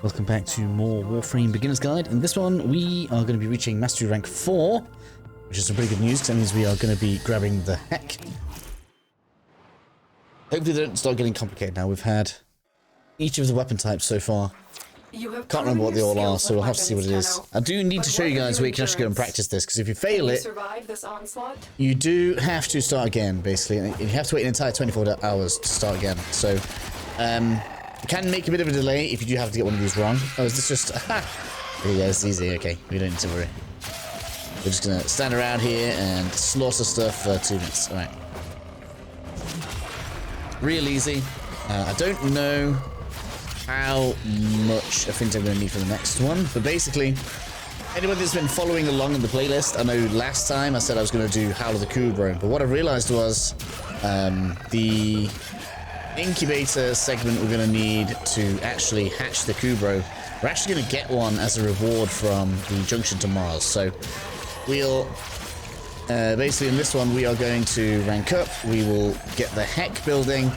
Welcome back to more Warframe Beginner's Guide. In this one, we are going to be reaching Mastery Rank 4, which is some pretty good news, because that means we are going to be grabbing the heck. Hopefully they don't start getting complicated now. We've had each of the weapon types so far. Can't remember what they all are, so we'll have to see what it is. I do need to show you guys where you can actually go and practice this, because if you fail it, you do have to start again, basically. You have to wait an entire 24 hours to start again. So, it can make a bit of a delay if you do have to get one of these wrong. Oh, is this just... Aha! There you go, it's easy. Okay, we don't need to worry. We're just going to stand around here and slaughter stuff for 2 minutes. Alright. Real easy. I don't know how much of things I'm going to need for the next one, but basically, anybody that's been following along in the playlist, I know last time I said I was going to do Howl of the Kubro, but what I realized was the incubator segment we're going to need to actually hatch the Kubro, we're actually going to get one as a reward from the junction to Mars. So we'll basically in this one we are going to rank up, we will get the heck building,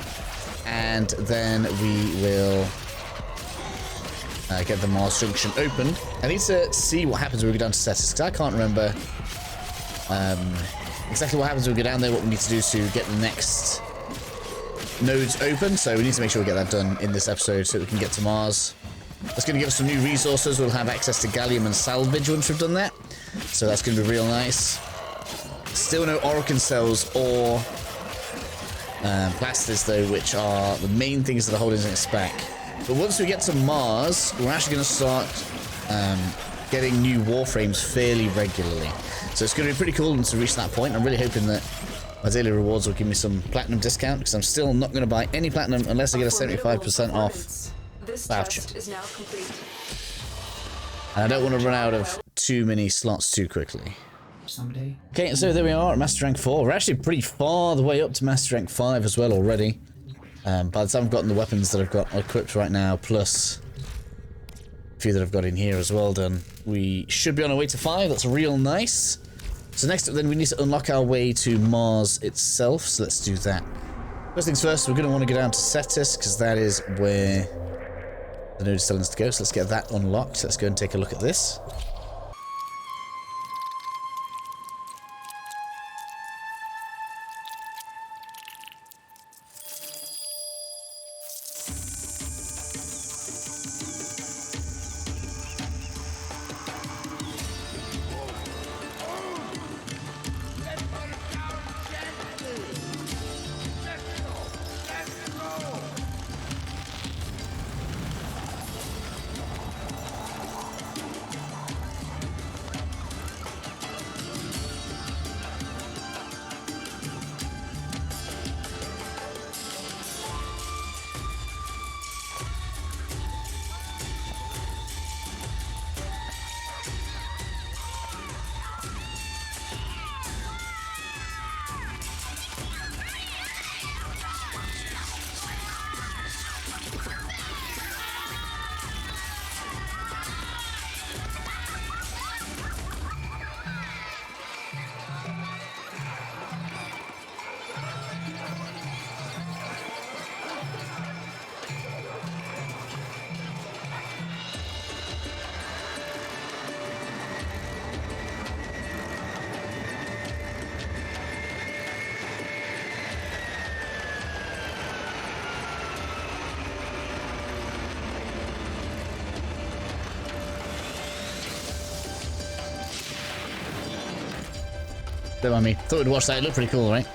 and then we will get the Mars junction opened. I need to see what happens when we go down to Cetus, because I can't remember exactly what happens when we go down there, what we need to do to get the next nodes open, so we need to make sure we get that done in this episode so we can get to Mars. That's going to give us some new resources. We'll have access to gallium and salvage once we've done that, so that's going to be real nice. Still no Orokin cells or plasters though, which are the main things that are holding us back. But once we get to Mars, we're actually going to start getting new Warframes fairly regularly. So it's going to be pretty cool once we reach that point. I'm really hoping that my daily rewards will give me some platinum discount, because I'm still not going to buy any platinum unless I get a 75% off voucher. And I don't want to run out of too many slots too quickly. Someday. Okay, so there we are at Master Rank 4. We're actually pretty far the way up to Master Rank 5 as well already. By the time I've gotten the weapons that I've got equipped right now, plus a few that I've got in here as well done, we should be on our way to 5. That's real nice. So next up then, we need to unlock our way to Mars itself, so let's do that. First things first, we're going to want to go down to Cetus, because that is where the node is telling us to go, so let's get that unlocked. Let's go and take a look at this. Don't mind me. Thought we'd watch that. It looked pretty cool, right?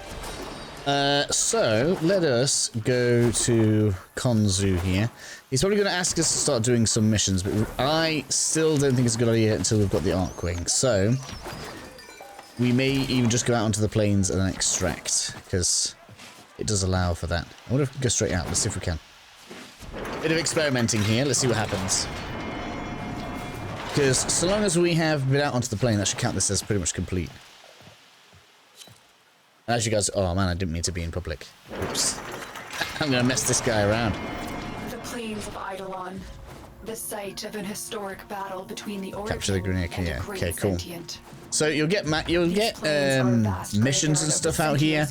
So let us go to Konzu here. He's probably going to ask us to start doing some missions, but I still don't think it's a good idea until we've got the Arcwing. So we may even just go out onto the plains and extract, because it does allow for that. I wonder if we can go straight out. Let's see if we can. Bit of experimenting here. Let's see what happens. Because so long as we have been out onto the plain, that should count this as pretty much complete. As you guys, oh man, I didn't mean to be in public. Oops. I'm gonna mess this guy around. The plains of Eidolon, the site of an historic battle between the Origin Capture the Grenier, and yeah. the Great Okay, cool. Sentient. So you'll get missions and stuff out here.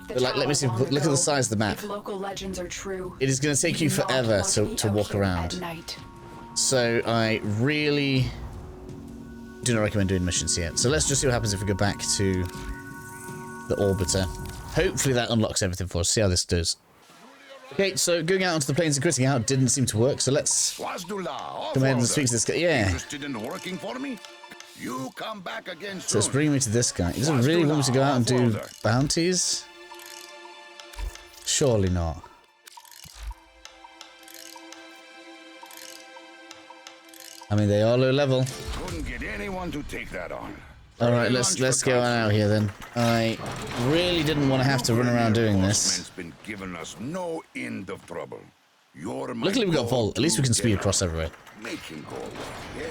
But like, let me see. Look at the size of the map. If local legends are true, It is going to take you forever to walk around. So I really do not recommend doing missions yet. So let's just see what happens if we go back to the orbiter. Hopefully that unlocks everything for us. See how this does. Okay, so going out onto the plains and critting out didn't seem to work, so let's come ahead and speak to this guy. Yeah. Interested in working for me? You come back again So it's soon. bringing me to this guy. He doesn't really want me to go out and do bounties? Surely not. I mean, they are low level. Couldn't get anyone to take that on. All right, let's go on out here then. I really didn't want to have to run around doing this. Been giving us no end of trouble. You're my Luckily we got Vault. At least we can speed go-to across everywhere. making gold. Yeah.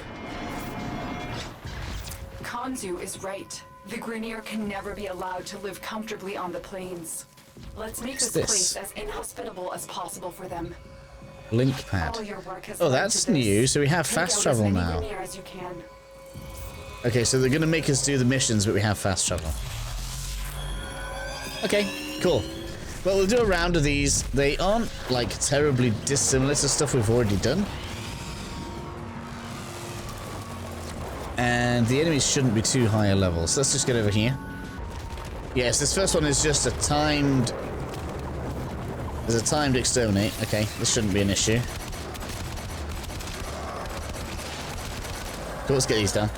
Kanzu is right. The Grineer can never be allowed to live comfortably on the plains. Let's make this place as inhospitable as possible for them. Link pad. All your work has Oh, led that's to this. new. So we have Take fast out travel as many now. Grineer as you can. Okay, so they're going to make us do the missions, but we have fast travel. Okay, cool. Well, we'll do a round of these. They aren't, like, terribly dissimilar to stuff we've already done. And the enemies shouldn't be too high a level. So let's just get over here. Yes, this first one is just a timed... There's a timed exterminate. Okay, this shouldn't be an issue. Cool, let's get these done.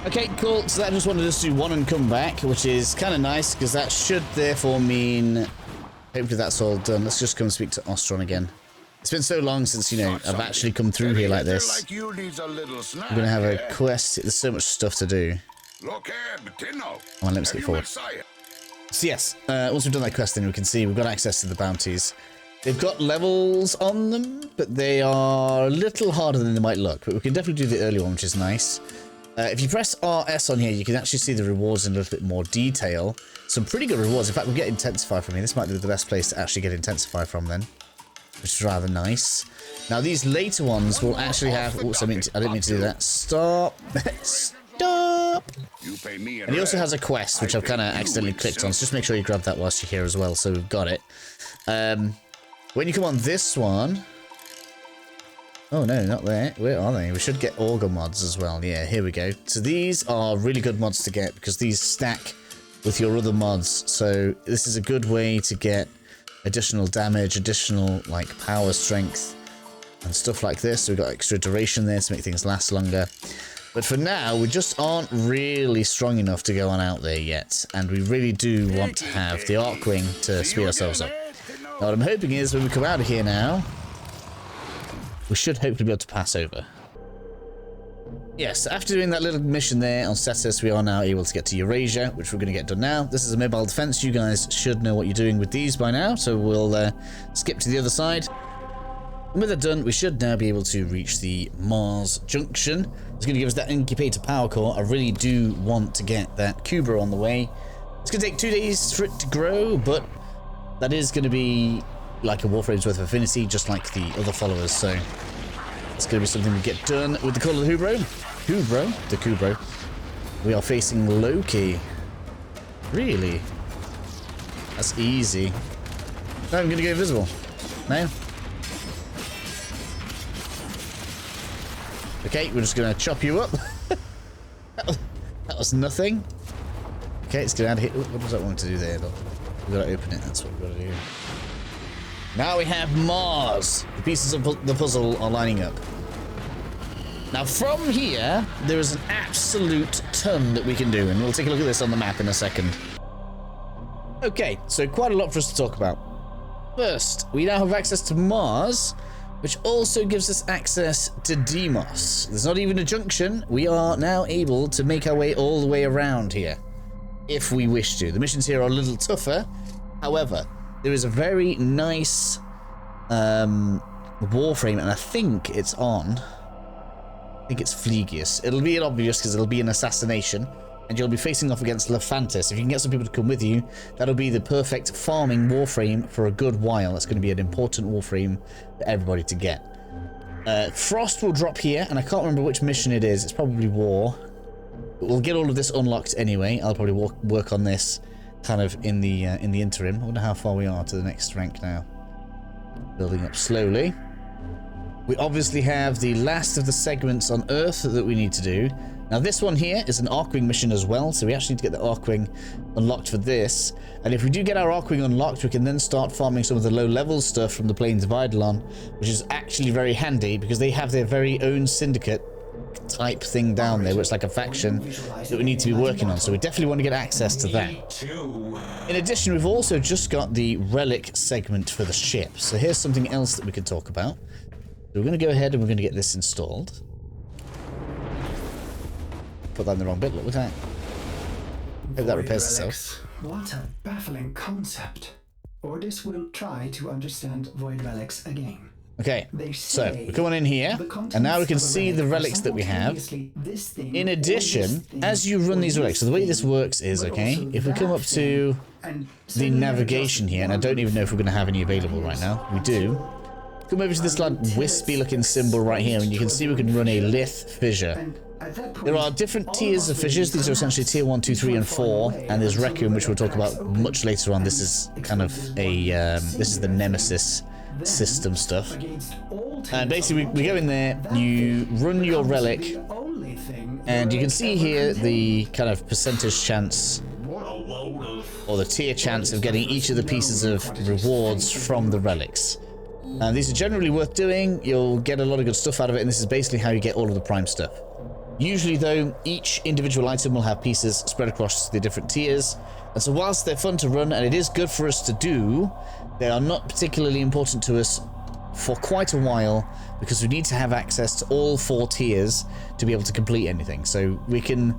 Okay, cool. So that just wanted us to do one and come back, which is kind of nice, because that should therefore mean... Hopefully that's all done. Let's just come speak to Ostron again. It's been so long since, you know, I've actually come through here like this. Like needs a little snack, I'm going to have a quest. There's so much stuff to do. Look here, Tino. Come on, let me skip forward. So yes, once we've done that quest, then we can see we've got access to the bounties. They've got levels on them, but they are a little harder than they might look. But we can definitely do the early one, which is nice. If you press RS on here, you can actually see the rewards in a little bit more detail. Some pretty good rewards. In fact, we'll get Intensify from here. This might be the best place to actually get Intensify from then, which is rather nice. Now, these later ones will actually have... Oops, I didn't mean to do that. Stop. Stop. You pay me And he also has a quest, which I've kind of accidentally clicked on. So just make sure you grab that whilst you're here as well. So we've got it. When you come on this one... Oh, no, not there. Where are they? We should get Augur mods as well. Yeah, here we go. So these are really good mods to get because these stack with your other mods. So this is a good way to get additional damage, additional, like, power strength and stuff like this. So we've got extra duration there to make things last longer. But for now, we just aren't really strong enough to go on out there yet. And we really do want to have the Arcwing to speed ourselves up. Now, what I'm hoping is when we come out of here now... We should hopefully be able to pass over. Yes, after doing that little mission there on Cetus, we are now able to get to Eurasia, which we're going to get done now. This is a mobile defense. You guys should know what you're doing with these by now, so we'll skip to the other side. And with that done, we should now be able to reach the Mars junction. It's going to give us that incubator power core. I really do want to get that Kubra on the way. It's going to take 2 days for it to grow, but that is going to be like a Warframes worth of affinity, just like the other followers, so it's going to be something we get done with the Call of the the Kubro. We are facing Loki. Really? That's easy. No, I'm going to go invisible. No? Okay, we're just going to chop you up. That was nothing. Okay, it's going to hit. What does that want to do there? Look, we've got to open it. That's what we've got to do. Now we have Mars. The pieces of the puzzle are lining up. Now from here, there is an absolute ton that we can do, and we'll take a look at this on the map in a second. Okay, so quite a lot for us to talk about. First, we now have access to Mars, which also gives us access to Deimos. There's not even a junction. We are now able to make our way all the way around here, if we wish to. The missions here are a little tougher. However, there is a very nice Warframe, and I think it's on. I think it's Phlegius. It'll be obvious because it'll be an assassination, and you'll be facing off against Lephantis. If you can get some people to come with you, that'll be the perfect farming Warframe for a good while. That's going to be an important Warframe for everybody to get. Frost will drop here, and I can't remember which mission it is. It's probably War. But we'll get all of this unlocked anyway. I'll probably work on this kind of in the interim. I wonder how far we are to the next rank now. Building up slowly. We obviously have the last of the segments on Earth that we need to do. Now this one here is an Archwing mission as well, so we actually need to get the Archwing unlocked for this. And if we do get our Archwing unlocked, we can then start farming some of the low-level stuff from the Plains of Eidolon, which is actually very handy because they have their very own syndicate type thing down there, which is like a faction that we need to be working on. So we definitely want to get access to that. In addition, we've also just got the relic segment for the ship. So here's something else that we could talk about. So we're going to go ahead and we're going to get this installed. Put that in the wrong bit. Look at that. Hope that repairs itself. What a baffling concept. Orders will try to understand void relics again. Okay, so we're coming in here, and now we can see the relics that we have. In addition, as you run these relics, so the way this works is, okay, if we come up to the navigation here, and I don't even know if we're going to have any available right now. We do. Come over to this like wispy looking symbol right here, and you can see we can run a lith fissure. There are different tiers of fissures. These are essentially tier 1, 2, 3, and 4, and there's Requiem, which we'll talk about much later on. This is kind of a, this is the Nemesis system stuff. And basically we go in there, you run your relic, and you can see here the kind of percentage chance or the tier chance of getting each of the pieces of rewards from the relics. And these are generally worth doing. You'll get a lot of good stuff out of it, and this is basically how you get all of the prime stuff. Usually though, each individual item will have pieces spread across the different tiers, and so whilst they're fun to run and it is good for us to do, they are not particularly important to us for quite a while because we need to have access to all 4 tiers to be able to complete anything. So we can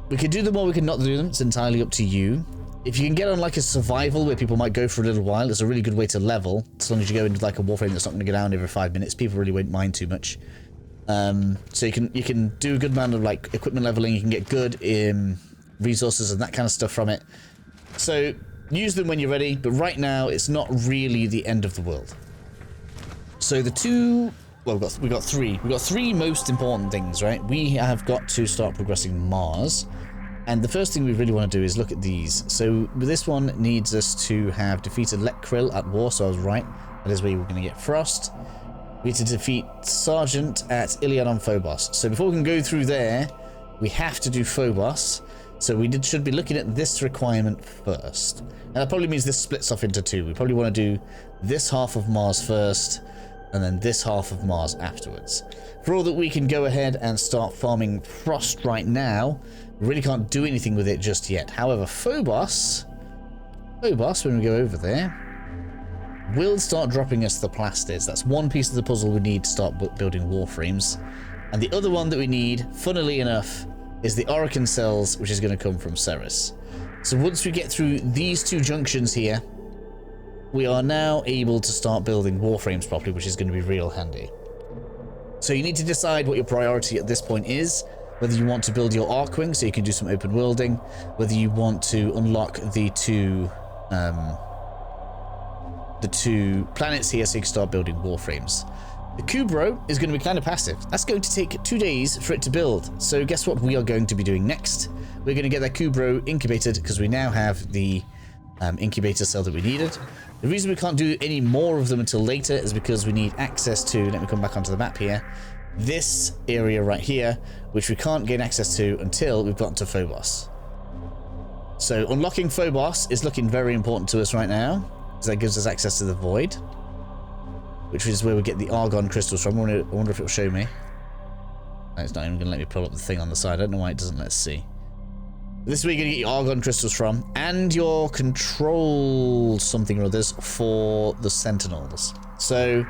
do them or we can not do them. It's entirely up to you. If you can get on like a survival where people might go for a little while, it's a really good way to level. As long as you go into like a Warframe that's not going to go down every 5 minutes, people really won't mind too much. So you can do a good amount of like equipment leveling. You can get good resources and that kind of stuff from it. So use them when you're ready, but right now it's not really the end of the world. So the two, well, we've got three most important things, right? We have got to start progressing Mars, and the first thing we really want to do is look at these. So this one needs us to have defeated Lekrill at war, so I was right. That is where we're going to get Frost. We need to defeat Sergeant at Iliad on Phobos. So before we can go through there, we have to do Phobos. So we should be looking at this requirement first. And that probably means this splits off into 2. We probably want to do this half of Mars first, and then this half of Mars afterwards. For all that we can go ahead and start farming Frost right now, we really can't do anything with it just yet. However, Phobos, when we go over there, will start dropping us the plastids. That's one piece of the puzzle we need to start building Warframes. And the other one that we need, funnily enough, is the Orokin cells, which is going to come from Ceres. So once we get through these 2 junctions here, we are now able to start building Warframes properly, which is going to be real handy. So you need to decide what your priority at this point is, whether you want to build your Archwing so you can do some open worlding, whether you want to unlock the two planets here so you can start building Warframes. The Kubro is going to be kind of passive. That's going to take 2 days for it to build. So guess what we are going to be doing next? We're going to get that Kubro incubated because we now have the incubator cell that we needed. The reason we can't do any more of them until later is because we need access to, let me come back onto the map here, this area right here, which we can't gain access to until we've gotten to Phobos. So unlocking Phobos is looking very important to us right now, because that gives us access to the Void, which is where we get the argon crystals from. I wonder if it'll show me. No, it's not even going to let me pull up the thing on the side. I don't know why it doesn't let us see. This is where you're going to get your argon crystals from, and your control something or others for the Sentinels. So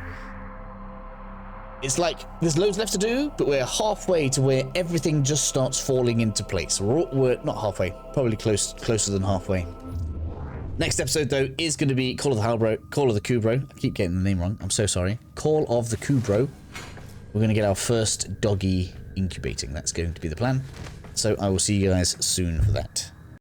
it's like there's loads left to do, but we're halfway to where everything just starts falling into place. We're not halfway, probably closer than halfway. Next episode, though, is going to be Call of the Kubro. I keep getting the name wrong. I'm so sorry. Call of the Kubro. We're going to get our first doggy incubating. That's going to be the plan. So I will see you guys soon for that.